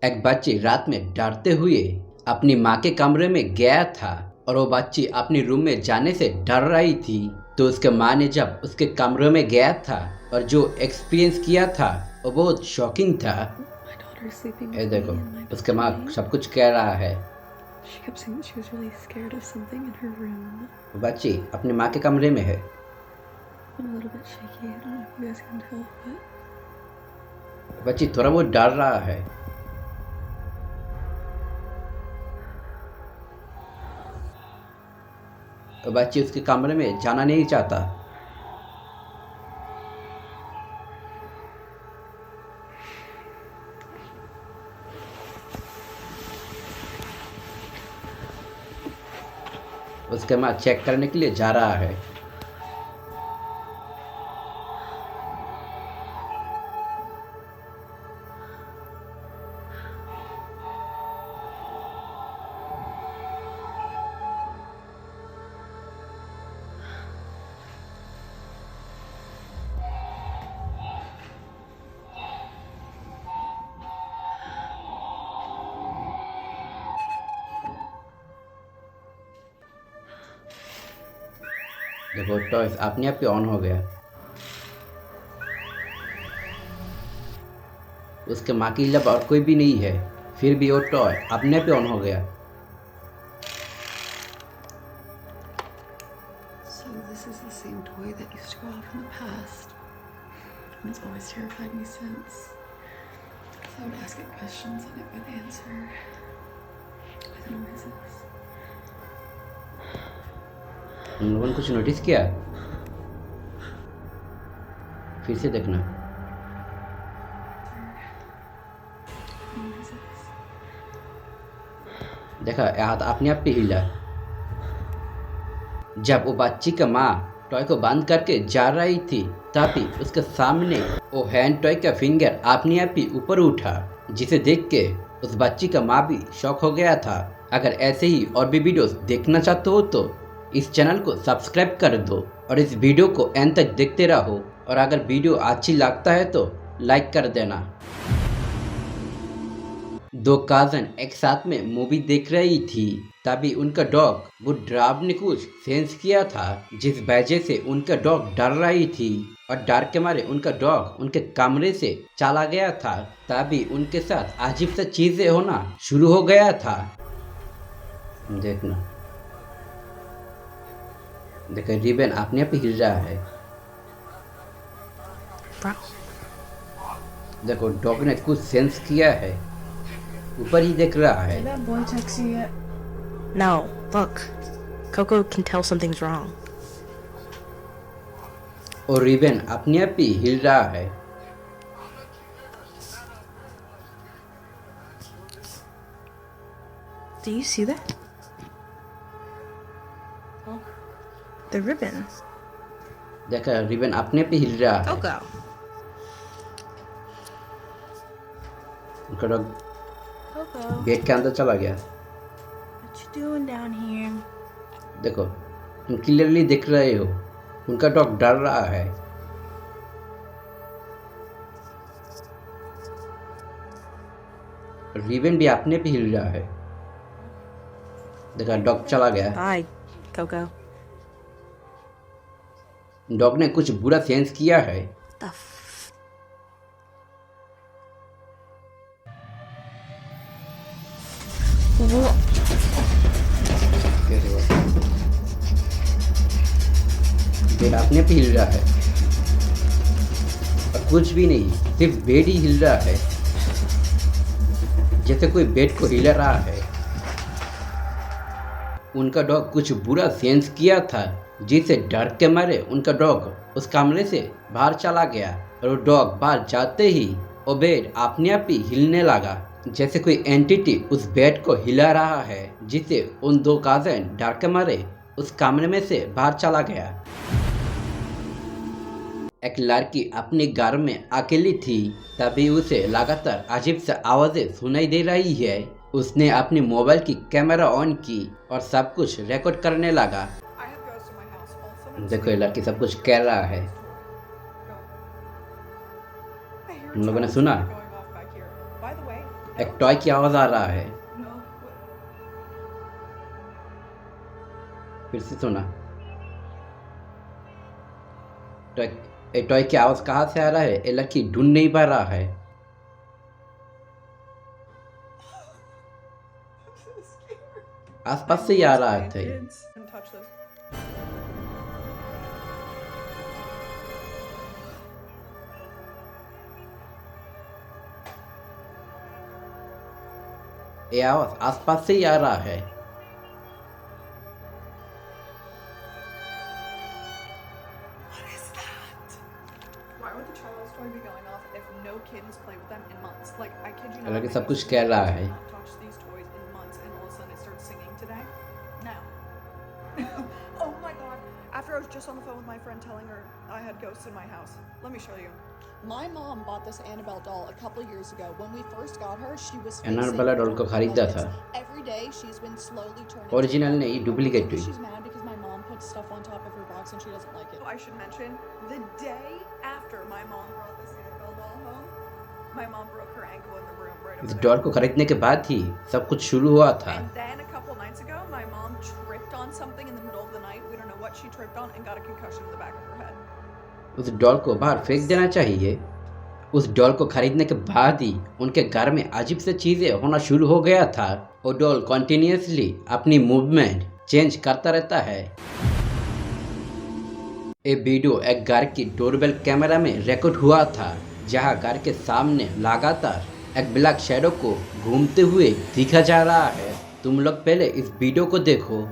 एक बच्ची रात में डरते हुए अपनी माँ के कमरे में गया था और वो बच्ची अपनी रूम में जाने से डर रही थी। तो उसके माँ ने जब उसके कमरे में गया था और जो एक्सपीरियंस किया था वो बहुत शॉकिंग था। My daughter's sleeping ये with me देखो in my bed उसके माँ tonight. सब कुछ कह रहा है। She kept saying that she was really scared of something in her room. वो बच्ची अपनी माँ के कमरे में है। I'm a little bit shaky. I don't know if you guys can tell, but बच्ची थोड़ा बहुत डर रहा है। तो बच्ची उसके कमरे में जाना नहीं चाहता। उसके माँ चेक करने के लिए जा रहा है। देखो टॉयस अपने आप ही ऑन हो गया। उसके माँ के अलावा और कोई भी नहीं है, फिर भी वो टॉय अपने आप ही ऑन हो गया। so this is the same toy that used to go off in the past. And it's always terrified me since. So I would ask it questions and it would answer with noises. उन लोगों ने कुछ notice किया? फिर से देखना। Noises. देखा हाथ अपने आप ही हिला। जब वो बच्ची का माँ टॉय को बंद करके जा रही थी तभी उसके सामने वो हैंड टॉय का फिंगर अपने आप ही ऊपर उठा, जिसे देख के उस बच्ची का माँ भी शॉक हो गया था। अगर ऐसे ही और भी वीडियोस देखना चाहते हो तो इस चैनल को सब्सक्राइब कर दो और इस वीडियो को एंड तक देखते रहो। और अगर वीडियो अच्छी लगता है तो लाइक कर देना। दो कज़न एक साथ में मूवी देख रही थी तभी उनका डॉग वो डरावने कुछ सेंस किया था, जिस वजह से उनका डॉग डर रही थी और डर के मारे उनका डॉग उनके कमरे से चला गया था। तभी उनके साथ अजीब सा चीजें होना शुरू हो गया था। देखना, देखो रिबन अपने आप ही हिल रहा है। देखो डॉग ने कुछ सेंस किया है, ऊपर ही देख रहा है। Did that boy text you yet? No, look. Coco can tell something's wrong. और रिबन अपने आप ही हिल रहा है। Do you see that? The ribbon. देखा रिबन अपने पे हिल रहा है। Coco. उनका डॉग Coco. गेट के अंदर चला गया। What you doing down here? देखो तुम क्लियरली देख रहे हो, उनका डॉग डर रहा है। रिबन भी अपने पे हिल रहा है। देखा डॉग चला गया। Bye, Coco. डॉग ने कुछ बुरा सेंस किया है। The f- Wha- बेड अपने पे हिल रहा है और कुछ भी नहीं, सिर्फ बेड ही हिल रहा है, जैसे कोई बेड को हिला रहा है। उनका डॉग कुछ बुरा सेंस किया था, जिससे डर के मारे उनका डॉग उस कमरे से बाहर चला गया और वो डॉग बाहर जाते ही वो बेड अपने आप ही हिलने लगा, जैसे कोई एंटिटी उस बेड को हिला रहा है, जिससे उन दो कज़न डर के मारे उस कमरे में से बाहर चला गया। एक लड़की अपने घर में अकेली थी तभी उसे लगातार अजीब सी आवाजें सुनाई दे रही है। उसने अपनी मोबाइल की कैमरा ऑन की और सब कुछ रिकॉर्ड करने लगा। देखो ये लड़की सब कुछ कह रहा है। तुम लोगों ने सुना? एक टॉय की आवाज आ रहा है। No. फिर से सुना। टॉय की आवाज कहाँ से आ रहा है? ये लड़की ढूंढ नहीं पा रहा है। आसपास से ही आ रहा था ये। Don't touch those. ये आवाज आसपास से ही आ रहा है। What is that? Why would the child's toy be going off if no kid has played with them in months? Like, I kid you not. लड़की I सब कुछ used to कह रहा है। not touch these toys in months, and all of a sudden it starts singing today. No. Oh my god. After I was just on the phone with my friend telling her I had ghosts in my house. Let me show you. My mom bought this Annabelle doll a couple years ago. When we first got her, she was Annabelle doll को खरीदा था। Every day she's been slowly turning. Original नहीं, duplicate हुई। She's mad because my mom put stuff on top of her box and she doesn't like it. I should mention, the day after my mom brought this Annabelle doll home, my mom broke her ankle in the room right इस over doll there. को खरीदने के बाद ही सब कुछ शुरू हुआ था। And then a couple nights ago, my mom tripped on something in the middle of the night. We don't know what she tripped on and got a concussion in the back of her head. उस doll को बाहर फेंक देना चाहिए। उस doll को खरीदने के बाद ही उनके घर में अजीब से चीजें होना शुरू हो गया था। वो डॉल कॉन्टिन्यूसली अपनी मूवमेंट चेंज करता रहता है। ये वीडियो एक घर की डोरबेल कैमरा में रिकॉर्ड हुआ था, जहां घर के सामने लगातार एक ब्लैक शैडो को घूमते हुए दिखा जा रहा है। तुम लोग पहले इस वीडियो को देखो।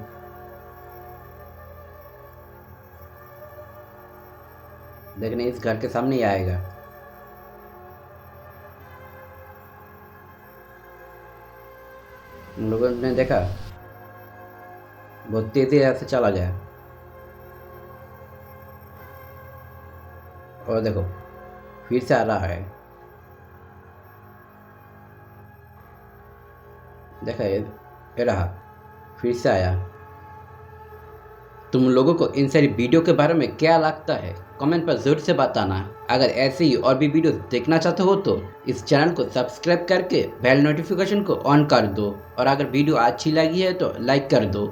देखने इस घर के सामने ही आएगा। उन लोगों ने देखा, बहुत तेजी से चला गया। और देखो फिर से आ रहा है। देखा ये रहा, फिर से आया। तुम लोगों को इन सारी वीडियो के बारे में क्या लगता है? कमेंट पर जरूर से बताना। अगर ऐसे ही और भी वीडियो देखना चाहते हो तो इस चैनल को सब्सक्राइब करके बेल नोटिफिकेशन को ऑन कर दो। और अगर वीडियो अच्छी लगी है तो लाइक कर दो।